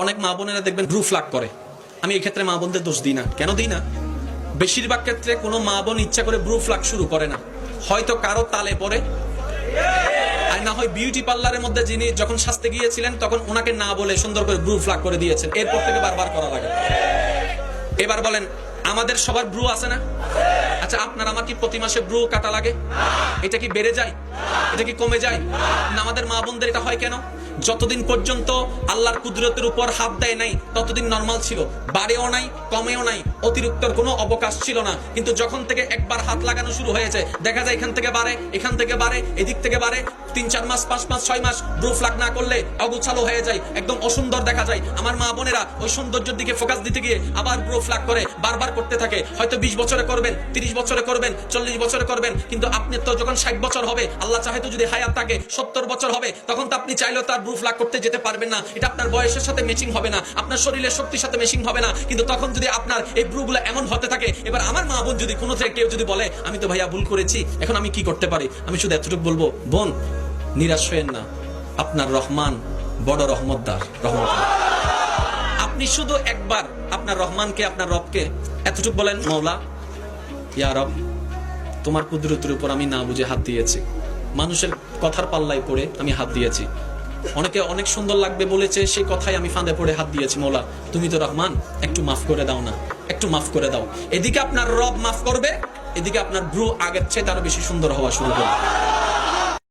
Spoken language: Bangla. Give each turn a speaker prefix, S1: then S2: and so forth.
S1: অনেক মা বোনেরা দেখবেন ব্রু ফ্লাগ করে। আমি এই ক্ষেত্রে মা বোনদের দোষ দিই না। কেন দিই না? বেশিরভাগ ক্ষেত্রে কোনো মা বোন ইচ্ছা করে ব্রু ফ্লাগ শুরু করে না, হয়তো কারো তালে পড়ে, আর না হয় বিউটি পার্লারের মধ্যে যিনি যখন সাজতে গিয়েছিলেন তখন ওনাকে না বলে সুন্দর করে ব্রু ফ্লাগ করে দিয়েছেন, এরপর থেকে বারবার করা লাগে। এবার বলেন, আমাদের সবার ব্রু আছে না? আচ্ছা, আপনার আমার কি প্রতি মাসে ব্রু কাটা লাগে? এটা কি বেড়ে যায়? এটা কি কমে যায়? না, আমাদের মা বোনদের এটা হয় কেন? যতদিন পর্যন্ত আল্লাহর কুদরতের উপর হাত দেয় নাই ততদিন নরমাল ছিল, বাড়েও নাই কমেও নাই, অতিরিক্তর কোনো অবকাশ ছিল না। কিন্তু যখন থেকে একবার হাত লাগানো শুরু হয়েছে, দেখা যায় এখান থেকে বাড়ে, এখান থেকে বাড়ে, এদিক থেকে বাড়ে, 3-4 মাস 5 মাস 6 মাস ব্রু ফ্লাগ না করলে অগোছালো হয়ে যায়, একদম অসুন্দর দেখা যায়। আমার মা বোনেরা ওই সৌন্দর্যের দিকে ফোকাস দিতে গিয়ে আবার ব্রু ফ্লাগ করে, বারবার করতে থাকে। হয়তো 20 বছরে করবেন, 30 বছরে করবেন, 40 বছরে করবেন, কিন্তু আপনি তো যখন 60 বছর হবে, আল্লাহ চাহে তো যদি হায়াত থাকে 70 বছর হবে, তখন তো আপনি চাইলেও তার ব্রু ফ্লাগ করতে যেতে পারবেন না। এটা আপনার বয়সের সাথে ম্যাচিং হবে না, আপনার শরীরের শক্তির সাথে ম্যাচিং হবে না। কিন্তু তখন যদি আপনার এই ব্রুগুলো এমন হতে থাকে, এবার আমার মা বোন যদি কোনো থেকে কেউ যদি বলে আমি তো ভাইয়া ভুল করেছি, এখন আমি কি করতে পারি, আমি শুধু এতটুকু বলবো, বোন নিরাশ হয়েন না, আপনার রহমান বড় রহমতদার, রহমতদার। আপনি শুধু একবার আপনার রহমানকে, আপনার রবকে এতটুকু বলেন, মওলা ইয়া রব, তোমার কুদরতের উপর আমি না বুঝে হাত দিয়েছি, মানুষের কথার পাল্লায় পড়ে আমি হাত দিয়েছি, অনেকে অনেক সুন্দর লাগবে বলেছে সেই কথাই আমি ফাঁদে পড়ে হাত দিয়েছি, মওলা তুমি তো রহমান, একটু মাফ করে দাও না, একটু মাফ করে দাও। এদিকে আপনার রব মাফ করবে, এদিকে আপনার ব্রু আগের চেয়ে আরো বেশি সুন্দর হওয়া শুরু করবে।